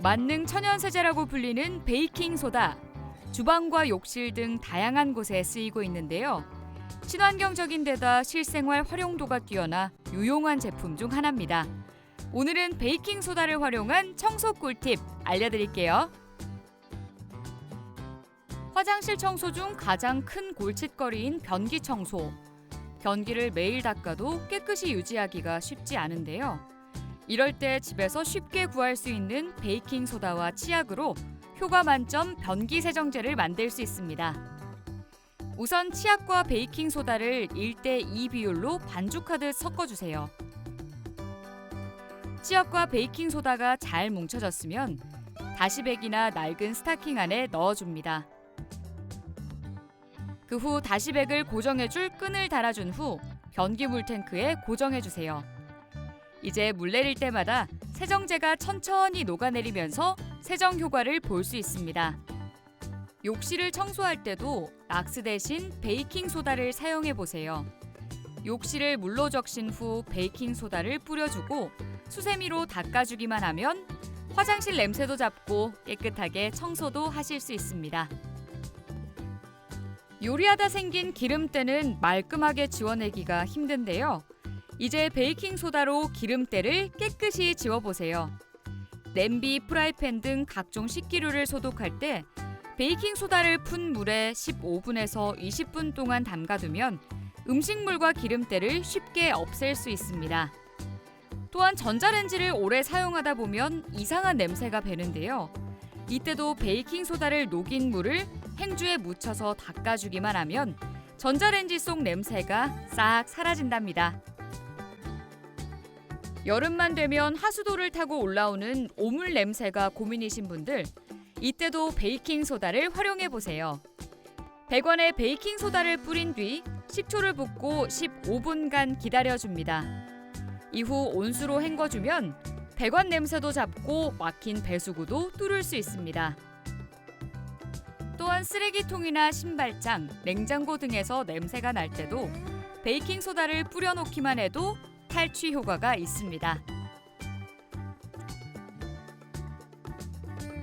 만능 천연세제라고 불리는 베이킹소다. 주방과 욕실 등 다양한 곳에 쓰이고 있는데요. 친환경적인 데다 실생활 활용도가 뛰어나 유용한 제품 중 하나입니다. 오늘은 베이킹소다를 활용한 청소 꿀팁 알려드릴게요. 화장실 청소 중 가장 큰 골칫거리인 변기 청소. 변기를 매일 닦아도 깨끗이 유지하기가 쉽지 않은데요. 이럴 때 집에서 쉽게 구할 수 있는 베이킹소다와 치약으로 효과 만점 변기 세정제를 만들 수 있습니다. 우선 치약과 베이킹소다를 1대2 비율로 반죽하듯 섞어주세요. 치약과 베이킹소다가 잘 뭉쳐졌으면 다시백이나 낡은 스타킹 안에 넣어줍니다. 그 후 다시백을 고정해줄 끈을 달아준 후 변기 물탱크에 고정해주세요. 이제 물 내릴 때마다 세정제가 천천히 녹아내리면서 세정 효과를 볼 수 있습니다. 욕실을 청소할 때도 락스 대신 베이킹소다를 사용해보세요. 욕실을 물로 적신 후 베이킹소다를 뿌려주고 수세미로 닦아주기만 하면 화장실 냄새도 잡고 깨끗하게 청소도 하실 수 있습니다. 요리하다 생긴 기름때는 말끔하게 지워내기가 힘든데요. 이제 베이킹소다로 기름때를 깨끗이 지워보세요. 냄비, 프라이팬 등 각종 식기류를 소독할 때 베이킹소다를 푼 물에 15분에서 20분 동안 담가두면 음식물과 기름때를 쉽게 없앨 수 있습니다. 또한 전자레인지를 오래 사용하다 보면 이상한 냄새가 배는데요. 이때도 베이킹소다를 녹인 물을 행주에 묻혀서 닦아주기만 하면 전자레인지 속 냄새가 싹 사라진답니다. 여름만 되면 하수도를 타고 올라오는 오물 냄새가 고민이신 분들, 이때도 베이킹소다를 활용해보세요. 배관에 베이킹소다를 뿌린 뒤 식초를 붓고 15분간 기다려줍니다. 이후 온수로 헹궈주면 배관 냄새도 잡고 막힌 배수구도 뚫을 수 있습니다. 또한 쓰레기통이나 신발장, 냉장고 등에서 냄새가 날 때도 베이킹소다를 뿌려놓기만 해도 탈취 효과가 있습니다.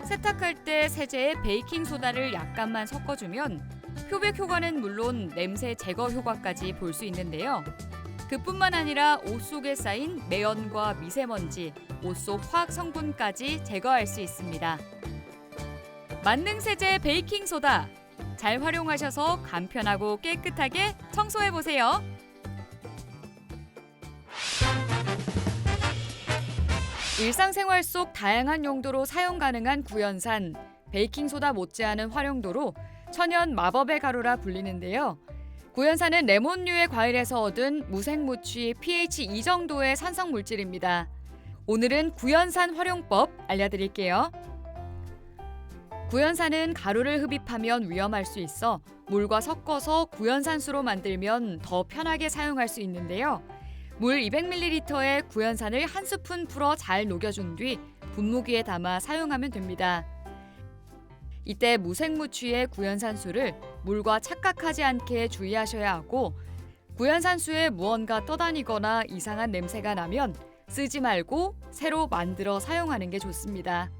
세탁할 때 세제에 베이킹소다를 약간만 섞어주면 표백 효과는 물론 냄새 제거 효과까지 볼 수 있는데요. 그뿐만 아니라 옷 속에 쌓인 매연과 미세먼지, 옷 속 화학 성분까지 제거할 수 있습니다. 만능 세제 베이킹소다, 잘 활용하셔서 간편하고 깨끗하게 청소해보세요. 일상생활 속 다양한 용도로 사용 가능한 구연산, 베이킹소다 못지않은 활용도로 천연 마법의 가루라 불리는데요. 구연산은 레몬류의 과일에서 얻은 무색무취 pH 2 정도의 산성 물질입니다. 오늘은 구연산 활용법 알려드릴게요. 구연산은 가루를 흡입하면 위험할 수 있어 물과 섞어서 구연산수로 만들면 더 편하게 사용할 수 있는데요. 물 200ml에 구연산을 한 스푼 풀어 잘 녹여준 뒤 분무기에 담아 사용하면 됩니다. 이때 무색무취의 구연산수를 물과 착각하지 않게 주의하셔야 하고, 구연산수에 무언가 떠다니거나 이상한 냄새가 나면 쓰지 말고 새로 만들어 사용하는 게 좋습니다.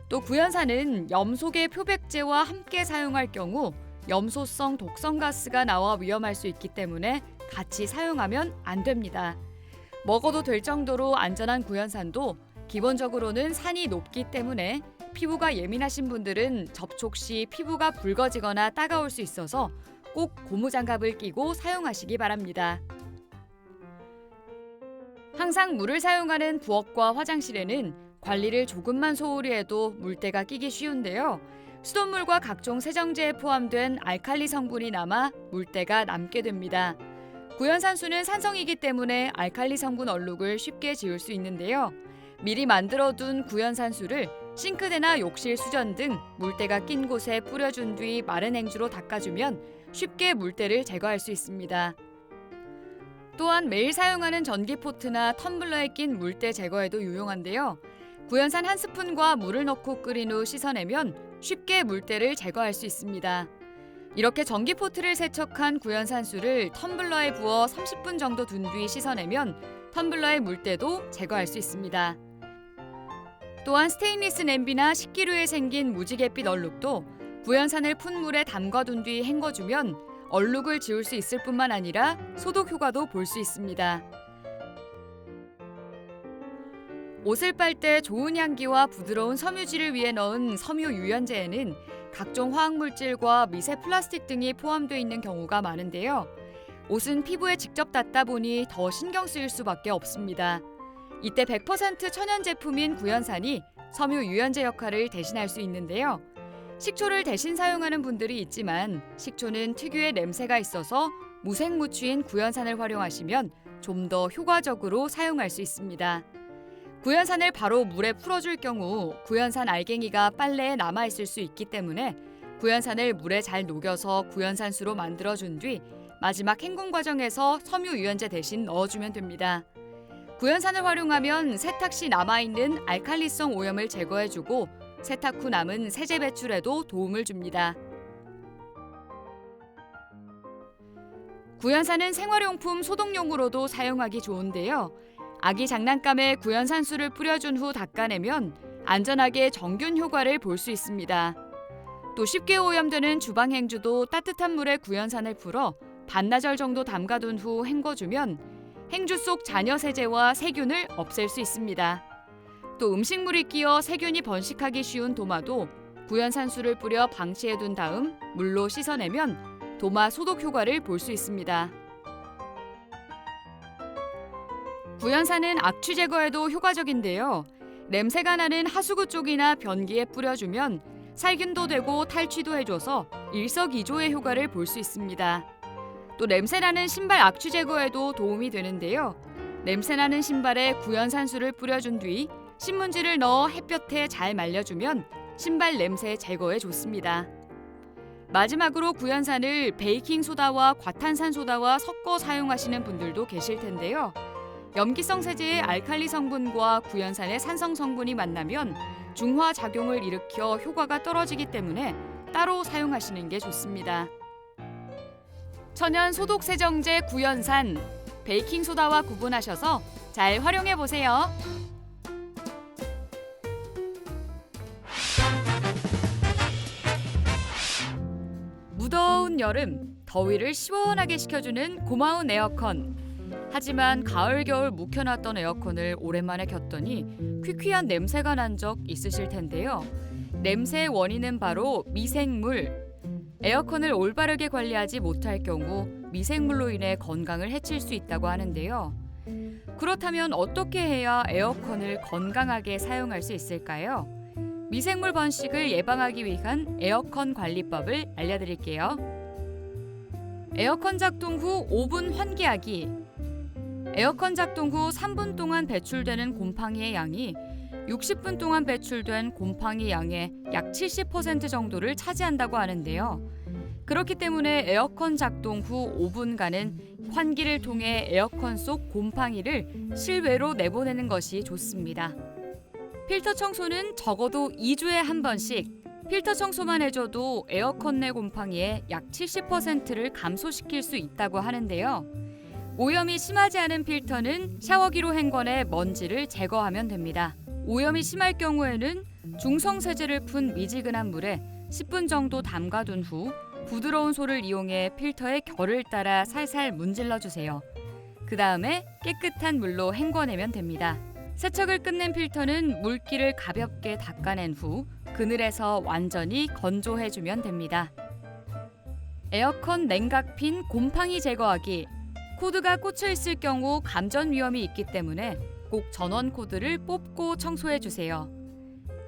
또 구연산은 염소계 표백제와 함께 사용할 경우 염소성 독성 가스가 나와 위험할 수 있기 때문에 같이 사용하면 안 됩니다. 먹어도 될 정도로 안전한 구연산도 기본적으로는 산이 높기 때문에 피부가 예민하신 분들은 접촉 시 피부가 붉어지거나 따가울 수 있어서 꼭 고무장갑을 끼고 사용하시기 바랍니다. 항상 물을 사용하는 부엌과 화장실에는 관리를 조금만 소홀히 해도 물때가 끼기 쉬운데요. 수돗물과 각종 세정제에 포함된 알칼리 성분이 남아 물때가 남게 됩니다. 구연산수는 산성이기 때문에 알칼리 성분 얼룩을 쉽게 지울 수 있는데요. 미리 만들어둔 구연산수를 싱크대나 욕실 수전 등 물때가 낀 곳에 뿌려준 뒤 마른 행주로 닦아주면 쉽게 물때를 제거할 수 있습니다. 또한 매일 사용하는 전기포트나 텀블러에 낀 물때 제거에도 유용한데요. 구연산 한 스푼과 물을 넣고 끓인 후 씻어내면 쉽게 물때를 제거할 수 있습니다. 이렇게 전기포트를 세척한 구연산수를 텀블러에 부어 30분 정도 둔 뒤 씻어내면 텀블러의 물때도 제거할 수 있습니다. 또한 스테인리스 냄비나 식기류에 생긴 무지갯빛 얼룩도 구연산을 푼 물에 담가둔 뒤 헹궈주면 얼룩을 지울 수 있을 뿐만 아니라 소독 효과도 볼 수 있습니다. 옷을 빨 때 좋은 향기와 부드러운 섬유질을 위해 넣은 섬유 유연제에는 각종 화학물질과 미세 플라스틱 등이 포함되어 있는 경우가 많은데요. 옷은 피부에 직접 닿다 보니 더 신경 쓰일 수밖에 없습니다. 이때 100% 천연 제품인 구연산이 섬유 유연제 역할을 대신할 수 있는데요. 식초를 대신 사용하는 분들이 있지만 식초는 특유의 냄새가 있어서 무색무취인 구연산을 활용하시면 좀 더 효과적으로 사용할 수 있습니다. 구연산을 바로 물에 풀어줄 경우 구연산 알갱이가 빨래에 남아있을 수 있기 때문에 구연산을 물에 잘 녹여서 구연산수로 만들어준 뒤 마지막 헹군 과정에서 섬유 유연제 대신 넣어주면 됩니다. 구연산을 활용하면 세탁 시 남아있는 알칼리성 오염을 제거해주고 세탁 후 남은 세제 배출에도 도움을 줍니다. 구연산은 생활용품 소독용으로도 사용하기 좋은데요. 아기 장난감에 구연산수를 뿌려준 후 닦아내면 안전하게 정균 효과를 볼 수 있습니다. 또 쉽게 오염되는 주방 행주도 따뜻한 물에 구연산을 풀어 반나절 정도 담가둔 후 헹궈주면 행주 속 잔여 세제와 세균을 없앨 수 있습니다. 또 음식물이 끼어 세균이 번식하기 쉬운 도마도 구연산수를 뿌려 방치해둔 다음 물로 씻어내면 도마 소독 효과를 볼 수 있습니다. 구연산은 악취 제거에도 효과적인데요. 냄새가 나는 하수구 쪽이나 변기에 뿌려주면 살균도 되고 탈취도 해줘서 일석이조의 효과를 볼 수 있습니다. 또 냄새나는 신발 악취 제거에도 도움이 되는데요. 냄새나는 신발에 구연산수를 뿌려준 뒤 신문지를 넣어 햇볕에 잘 말려주면 신발 냄새 제거에 좋습니다. 마지막으로 구연산을 베이킹소다와 과탄산소다와 섞어 사용하시는 분들도 계실 텐데요. 염기성 세제의 알칼리 성분과 구연산의 산성 성분이 만나면 중화 작용을 일으켜 효과가 떨어지기 때문에 따로 사용하시는 게 좋습니다. 천연 소독 세정제 구연산, 베이킹소다와 구분하셔서 잘 활용해 보세요. 무더운 여름, 더위를 시원하게 식혀주는 고마운 에어컨. 하지만 가을 겨울 묵혀놨던 에어컨을 오랜만에 켰더니 퀴퀴한 냄새가 난 적 있으실 텐데요. 냄새의 원인은 바로 미생물. 에어컨을 올바르게 관리하지 못할 경우 미생물로 인해 건강을 해칠 수 있다고 하는데요. 그렇다면 어떻게 해야 에어컨을 건강하게 사용할 수 있을까요? 미생물 번식을 예방하기 위한 에어컨 관리법을 알려드릴게요. 에어컨 작동 후 5분 환기하기. 에어컨 작동 후 3분 동안 배출되는 곰팡이의 양이 60분 동안 배출된 곰팡이 양의 약 70% 정도를 차지한다고 하는데요. 그렇기 때문에 에어컨 작동 후 5분간은 환기를 통해 에어컨 속 곰팡이를 실외로 내보내는 것이 좋습니다. 필터 청소는 적어도 2주에 한 번씩. 필터 청소만 해줘도 에어컨 내 곰팡이의 약 70%를 감소시킬 수 있다고 하는데요. 오염이 심하지 않은 필터는 샤워기로 헹궈내 먼지를 제거하면 됩니다. 오염이 심할 경우에는 중성 세제를 푼 미지근한 물에 10분 정도 담가둔 후 부드러운 솔을 이용해 필터의 결을 따라 살살 문질러 주세요. 그 다음에 깨끗한 물로 헹궈내면 됩니다. 세척을 끝낸 필터는 물기를 가볍게 닦아낸 후 그늘에서 완전히 건조해주면 됩니다. 에어컨 냉각핀 곰팡이 제거하기. 코드가 꽂혀 있을 경우 감전 위험이 있기 때문에 꼭 전원 코드를 뽑고 청소해 주세요.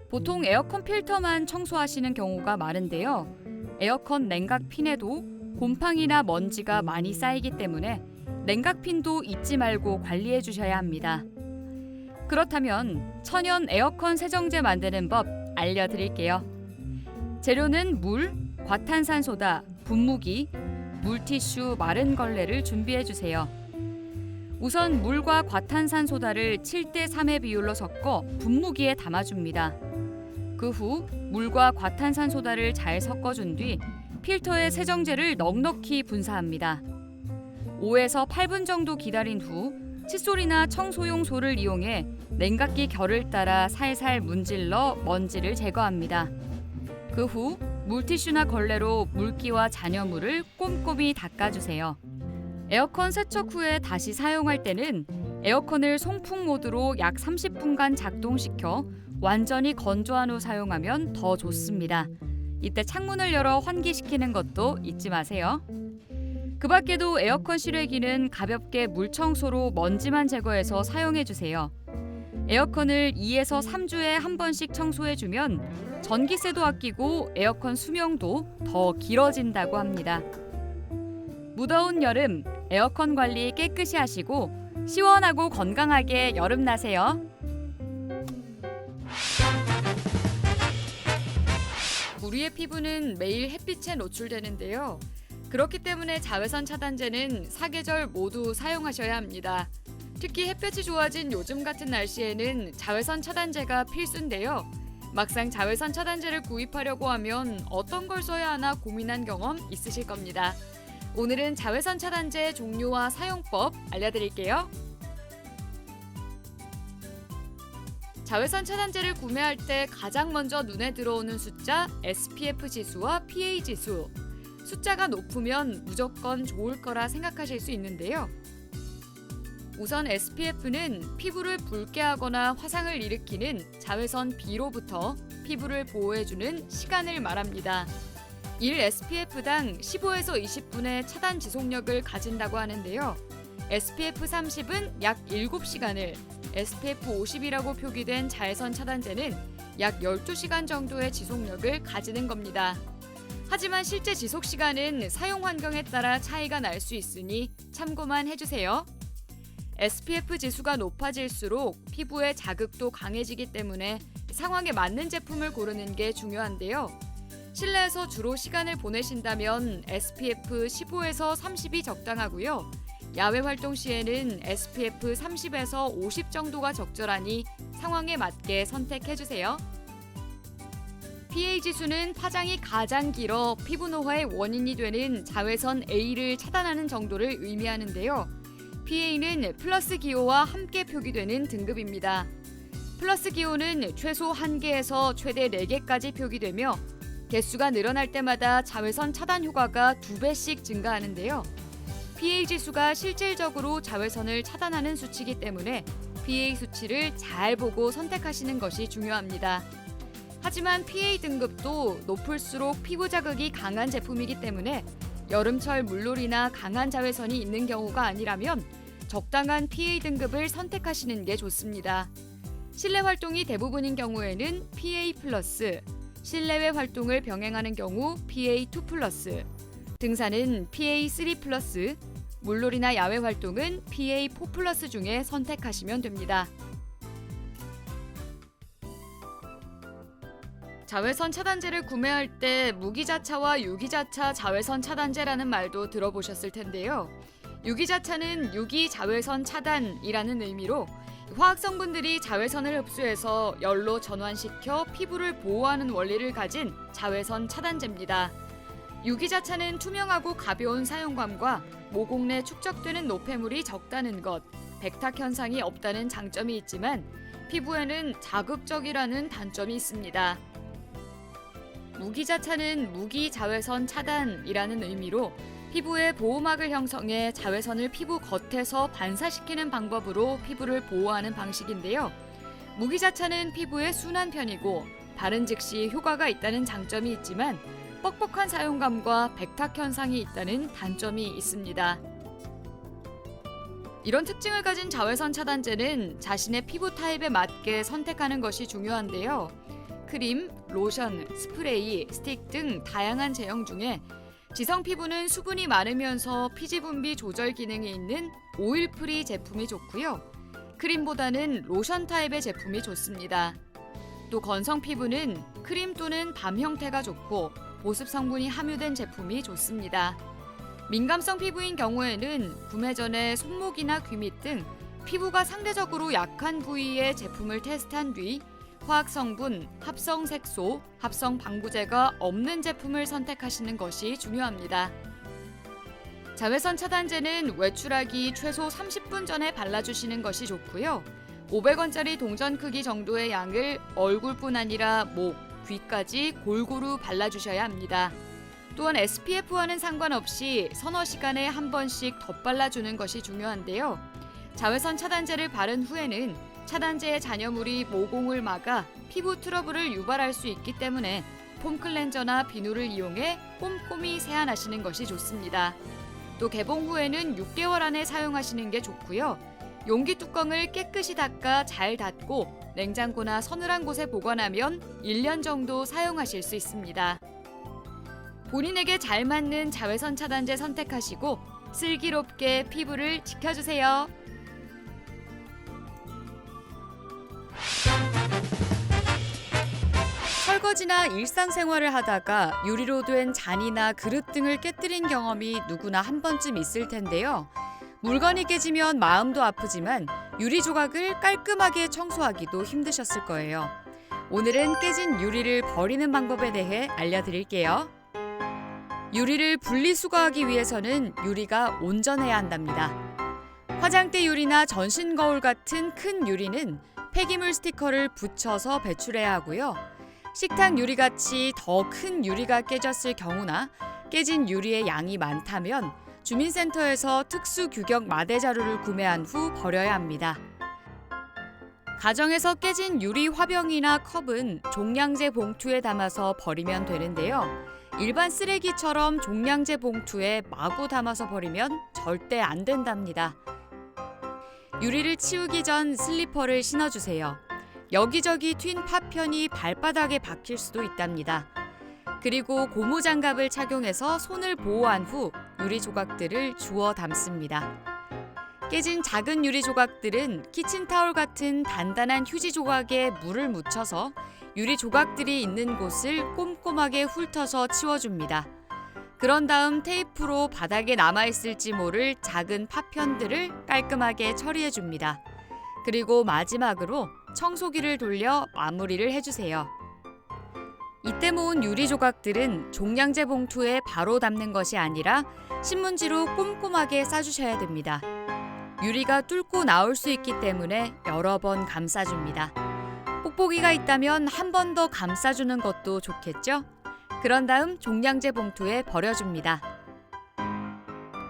보통 에어컨 필터만 청소하시는 경우가 많은데요. 에어컨 냉각핀에도 곰팡이나 먼지가 많이 쌓이기 때문에 냉각핀도 잊지 말고 관리해 주셔야 합니다. 그렇다면 천연 에어컨 세정제 만드는 법 알려드릴게요. 재료는 물, 과탄산소다, 분무기, 물티슈, 마른 걸레를 준비해 주세요. 우선 물과 과탄산소다를 7대3의 비율로 섞어 분무기에 담아줍니다. 그 후 물과 과탄산소다를 잘 섞어준 뒤 필터에 세정제를 넉넉히 분사합니다. 5에서 8분 정도 기다린 후 칫솔이나 청소용 솔을 이용해 냉각기 결을 따라 살살 문질러 먼지를 제거합니다. 그 후 물티슈나 걸레로 물기와 잔여물을 꼼꼼히 닦아주세요. 에어컨 세척 후에 다시 사용할 때는 에어컨을 송풍 모드로 약 30분간 작동시켜 완전히 건조한 후 사용하면 더 좋습니다. 이때 창문을 열어 환기시키는 것도 잊지 마세요. 그 밖에도 에어컨 실외기는 가볍게 물청소로 먼지만 제거해서 사용해주세요. 에어컨을 2에서 3주에 한 번씩 청소해주면 전기세도 아끼고 에어컨 수명도 더 길어진다고 합니다. 무더운 여름 에어컨 관리 깨끗이 하시고 시원하고 건강하게 여름 나세요. 우리의 피부는 매일 햇빛에 노출되는데요. 그렇기 때문에 자외선 차단제는 사계절 모두 사용하셔야 합니다. 특히 햇볕이 좋아진 요즘 같은 날씨에는 자외선 차단제가 필수인데요. 막상 자외선 차단제를 구입하려고 하면 어떤 걸 써야 하나 고민한 경험 있으실 겁니다. 오늘은 자외선 차단제 종류와 사용법 알려드릴게요. 자외선 차단제를 구매할 때 가장 먼저 눈에 들어오는 숫자 SPF 지수와 PA 지수. 숫자가 높으면 무조건 좋을 거라 생각하실 수 있는데요. 우선 SPF는 피부를 붉게 하거나 화상을 일으키는 자외선 B로부터 피부를 보호해주는 시간을 말합니다. 1 SPF당 15에서 20분의 차단 지속력을 가진다고 하는데요. SPF 30은 약 7시간을, SPF 50이라고 표기된 자외선 차단제는 약 12시간 정도의 지속력을 가지는 겁니다. 하지만 실제 지속 시간은 사용 환경에 따라 차이가 날 수 있으니 참고만 해주세요. SPF 지수가 높아질수록 피부의 자극도 강해지기 때문에 상황에 맞는 제품을 고르는 게 중요한데요. 실내에서 주로 시간을 보내신다면 SPF 15에서 30이 적당하고요. 야외 활동 시에는 SPF 30에서 50 정도가 적절하니 상황에 맞게 선택해주세요. PA 지수는 파장이 가장 길어 피부 노화의 원인이 되는 자외선 A를 차단하는 정도를 의미하는데요. PA는 플러스 기호와 함께 표기되는 등급입니다. 플러스 기호는 최소 1개에서 최대 4개까지 표기되며 개수가 늘어날 때마다 자외선 차단 효과가 2배씩 증가하는데요. PA 지수가 실질적으로 자외선을 차단하는 수치이기 때문에 PA 수치를 잘 보고 선택하시는 것이 중요합니다. 하지만 PA 등급도 높을수록 피부 자극이 강한 제품이기 때문에 여름철 물놀이나 강한 자외선이 있는 경우가 아니라면 적당한 PA 등급을 선택하시는 게 좋습니다. 실내 활동이 대부분인 경우에는 PA+, 실내외 활동을 병행하는 경우 PA2+, 등산은 PA3+, 물놀이나 야외 활동은 PA4+ 중에 선택하시면 됩니다. 자외선 차단제를 구매할 때 무기자차와 유기자차 자외선 차단제라는 말도 들어보셨을 텐데요. 유기자차는 유기 자외선 차단이라는 의미로 화학 성분들이 자외선을 흡수해서 열로 전환시켜 피부를 보호하는 원리를 가진 자외선 차단제입니다. 유기자차는 투명하고 가벼운 사용감과 모공 내 축적되는 노폐물이 적다는 것, 백탁 현상이 없다는 장점이 있지만 피부에는 자극적이라는 단점이 있습니다. 무기자차는 무기 자외선 차단이라는 의미로 피부에 보호막을 형성해 자외선을 피부 겉에서 반사시키는 방법으로 피부를 보호하는 방식인데요. 무기자차는 피부에 순한 편이고 바른 즉시 효과가 있다는 장점이 있지만 뻑뻑한 사용감과 백탁 현상이 있다는 단점이 있습니다. 이런 특징을 가진 자외선 차단제는 자신의 피부 타입에 맞게 선택하는 것이 중요한데요. 크림, 로션, 스프레이, 스틱 등 다양한 제형 중에 지성 피부는 수분이 많으면서 피지 분비 조절 기능이 있는 오일 프리 제품이 좋고요. 크림보다는 로션 타입의 제품이 좋습니다. 또 건성 피부는 크림 또는 밤 형태가 좋고 보습 성분이 함유된 제품이 좋습니다. 민감성 피부인 경우에는 구매 전에 손목이나 귀밑 등 피부가 상대적으로 약한 부위의 제품을 테스트한 뒤 화학 성분, 합성 색소, 합성 방부제가 없는 제품을 선택하시는 것이 중요합니다. 자외선 차단제는 외출하기 최소 30분 전에 발라주시는 것이 좋고요. 500원짜리 동전 크기 정도의 양을 얼굴뿐 아니라 목, 귀까지 골고루 발라주셔야 합니다. 또한 SPF와는 상관없이 서너 시간에 한 번씩 덧발라주는 것이 중요한데요. 자외선 차단제를 바른 후에는 차단제의 잔여물이 모공을 막아 피부 트러블을 유발할 수 있기 때문에 폼 클렌저나 비누를 이용해 꼼꼼히 세안하시는 것이 좋습니다. 또 개봉 후에는 6개월 안에 사용하시는 게 좋고요. 용기 뚜껑을 깨끗이 닦아 잘 닫고 냉장고나 서늘한 곳에 보관하면 1년 정도 사용하실 수 있습니다. 본인에게 잘 맞는 자외선 차단제 선택하시고 슬기롭게 피부를 지켜주세요. 설거지나 일상생활을 하다가 유리로 된 잔이나 그릇 등을 깨뜨린 경험이 누구나 한 번쯤 있을 텐데요. 물건이 깨지면 마음도 아프지만 유리 조각을 깔끔하게 청소하기도 힘드셨을 거예요. 오늘은 깨진 유리를 버리는 방법에 대해 알려드릴게요. 유리를 분리수거하기 위해서는 유리가 온전해야 한답니다. 화장대 유리나 전신 거울 같은 큰 유리는 폐기물 스티커를 붙여서 배출해야 하고요. 식탁 유리같이 더 큰 유리가 깨졌을 경우나 깨진 유리의 양이 많다면 주민센터에서 특수 규격 마대 자루를 구매한 후 버려야 합니다. 가정에서 깨진 유리 화병이나 컵은 종량제 봉투에 담아서 버리면 되는데요. 일반 쓰레기처럼 종량제 봉투에 마구 담아서 버리면 절대 안 된답니다. 유리를 치우기 전 슬리퍼를 신어주세요. 여기저기 튄 파편이 발바닥에 박힐 수도 있답니다. 그리고 고무장갑을 착용해서 손을 보호한 후 유리 조각들을 주워 담습니다. 깨진 작은 유리 조각들은 키친타올 같은 단단한 휴지 조각에 물을 묻혀서 유리 조각들이 있는 곳을 꼼꼼하게 훑어서 치워줍니다. 그런 다음 테이프로 바닥에 남아있을지 모를 작은 파편들을 깔끔하게 처리해줍니다. 그리고 마지막으로 청소기를 돌려 마무리를 해주세요. 이때 모은 유리 조각들은 종량제 봉투에 바로 담는 것이 아니라 신문지로 꼼꼼하게 싸주셔야 됩니다. 유리가 뚫고 나올 수 있기 때문에 여러 번 감싸줍니다. 뽁뽁이가 있다면 한 번 더 감싸주는 것도 좋겠죠? 그런 다음 종량제 봉투에 버려줍니다.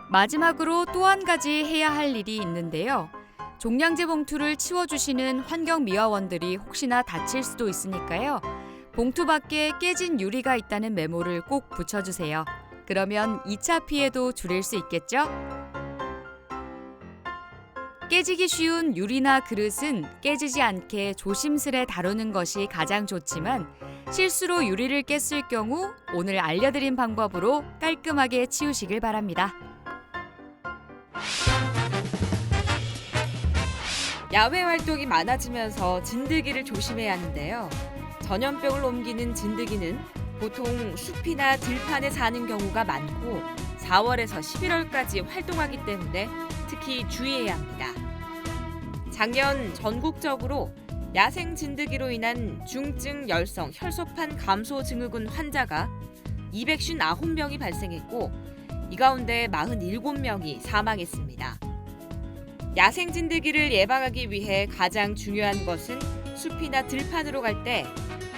마지막으로 또 한 가지 해야 할 일이 있는데요. 종량제 봉투를 치워주시는 환경미화원들이 혹시나 다칠 수도 있으니까요. 봉투 밖에 깨진 유리가 있다는 메모를 꼭 붙여주세요. 그러면 2차 피해도 줄일 수 있겠죠? 깨지기 쉬운 유리나 그릇은 깨지지 않게 조심스레 다루는 것이 가장 좋지만 실수로 유리를 깼을 경우 오늘 알려드린 방법으로 깔끔하게 치우시길 바랍니다. 야외 활동이 많아지면서 진드기를 조심해야 하는데요. 전염병을 옮기는 진드기는 보통 숲이나 들판에 사는 경우가 많고 4월에서 11월까지 활동하기 때문에 특히 주의해야 합니다. 작년 전국적으로 야생 진드기로 인한 중증 열성 혈소판 감소 증후군 환자가 259명이 발생했고 이 가운데 47명이 사망했습니다. 야생 진드기를 예방하기 위해 가장 중요한 것은 숲이나 들판으로 갈 때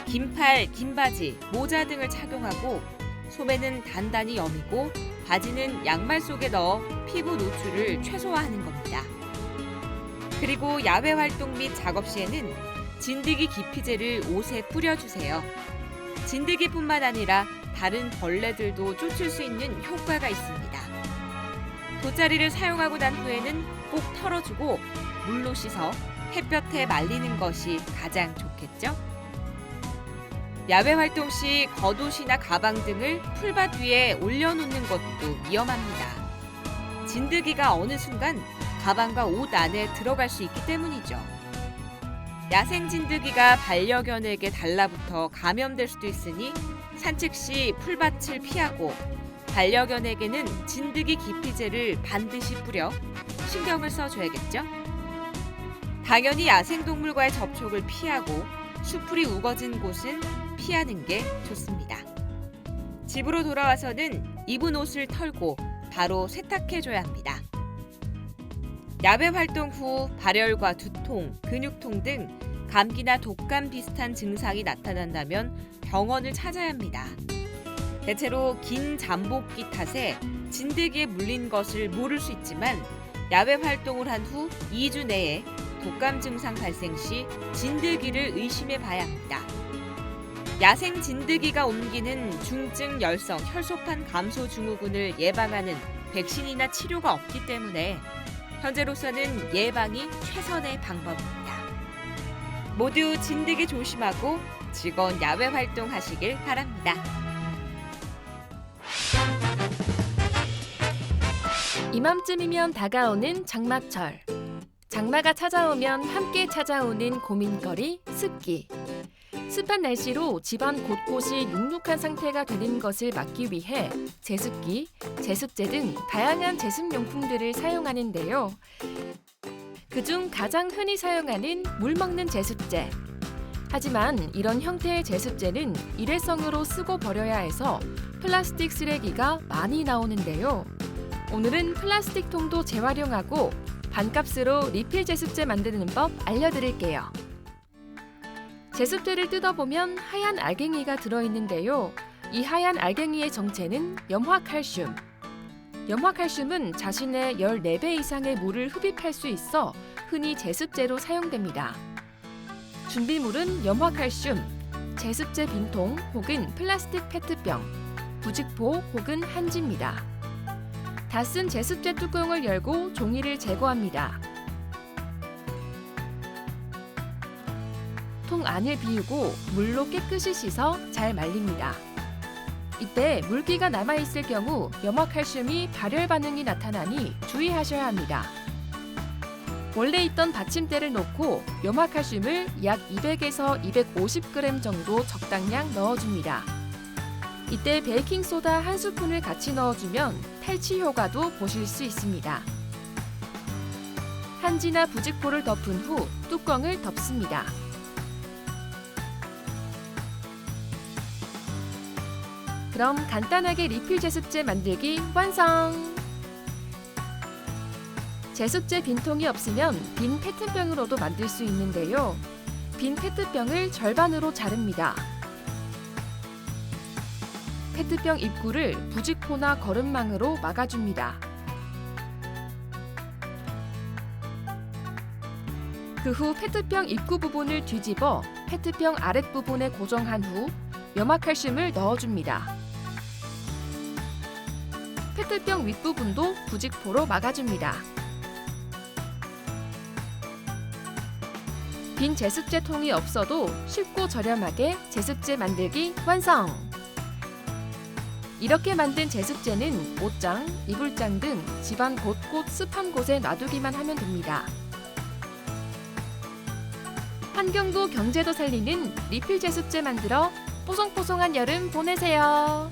긴팔, 긴 바지, 모자 등을 착용하고 소매는 단단히 여미고 바지는 양말 속에 넣어 피부 노출을 최소화하는 겁니다. 그리고 야외 활동 및 작업 시에는 진드기 기피제를 옷에 뿌려주세요. 진드기뿐만 아니라 다른 벌레들도 쫓을 수 있는 효과가 있습니다. 돗자리를 사용하고 난 후에는 꼭 털어주고 물로 씻어 햇볕에 말리는 것이 가장 좋겠죠? 야외 활동 시 겉옷이나 가방 등을 풀밭 위에 올려놓는 것도 위험합니다. 진드기가 어느 순간 가방과 옷 안에 들어갈 수 있기 때문이죠. 야생 진드기가 반려견에게 달라붙어 감염될 수도 있으니 산책 시 풀밭을 피하고 반려견에게는 진드기 기피제를 반드시 뿌려 신경을 써줘야겠죠? 당연히 야생동물과의 접촉을 피하고 수풀이 우거진 곳은 피하는 게 좋습니다. 집으로 돌아와서는 입은 옷을 털고 바로 세탁해줘야 합니다. 야외 활동 후 발열과 두통, 근육통 등 감기나 독감 비슷한 증상이 나타난다면 병원을 찾아야 합니다. 대체로 긴 잠복기 탓에 진드기에 물린 것을 모를 수 있지만 야외 활동을 한 후 2주 내에 독감 증상 발생 시 진드기를 의심해 봐야 합니다. 야생 진드기가 옮기는 중증 열성 혈소판 감소 증후군을 예방하는 백신이나 치료가 없기 때문에 현재로서는 예방이 최선의 방법입니다. 모두 진드기 조심하고 즐거운 야외 활동 하시길 바랍니다. 이맘쯤이면 다가오는 장마철. 장마가 찾아오면 함께 찾아오는 고민거리 습기. 습한 날씨로 집안 곳곳이 눅눅한 상태가 되는 것을 막기 위해 제습기, 제습제 등 다양한 제습용품들을 사용하는데요. 그중 가장 흔히 사용하는 물 먹는 제습제. 하지만 이런 형태의 제습제는 일회성으로 쓰고 버려야 해서 플라스틱 쓰레기가 많이 나오는데요. 오늘은 플라스틱 통도 재활용하고 반값으로 리필 제습제 만드는 법 알려드릴게요. 제습제를 뜯어보면 하얀 알갱이가 들어있는데요. 이 하얀 알갱이의 정체는 염화칼슘. 염화칼슘은 자신의 14배 이상의 물을 흡입할 수 있어 흔히 제습제로 사용됩니다. 준비물은 염화칼슘, 제습제 빈통 혹은 플라스틱 페트병, 부직포 혹은 한지입니다. 다 쓴 제습제 뚜껑을 열고 종이를 제거합니다. 통 안을 비우고 물로 깨끗이 씻어 잘 말립니다. 이때 물기가 남아있을 경우 염화칼슘이 발열 반응이 나타나니 주의하셔야 합니다. 원래 있던 받침대를 놓고 염화칼슘을 약 200에서 250g 정도 적당량 넣어줍니다. 이때 베이킹소다 한 스푼을 같이 넣어주면 탈취 효과도 보실 수 있습니다. 한지나 부직포를 덮은 후 뚜껑을 덮습니다. 그럼 간단하게 리필 제습제 만들기 완성! 제습제 빈통이 없으면 빈 페트병으로도 만들 수 있는데요. 빈 페트병을 절반으로 자릅니다. 페트병 입구를 부직포나 거름망으로 막아줍니다. 그 후 페트병 입구 부분을 뒤집어 페트병 아랫부분에 고정한 후 염화칼슘을 넣어줍니다. 페트병 윗부분도 부직포로 막아줍니다. 빈 제습제 통이 없어도 쉽고 저렴하게 제습제 만들기 완성! 이렇게 만든 제습제는 옷장, 이불장 등 집안 곳곳 습한 곳에 놔두기만 하면 됩니다. 환경도 경제도 살리는 리필 제습제 만들어 뽀송뽀송한 여름 보내세요.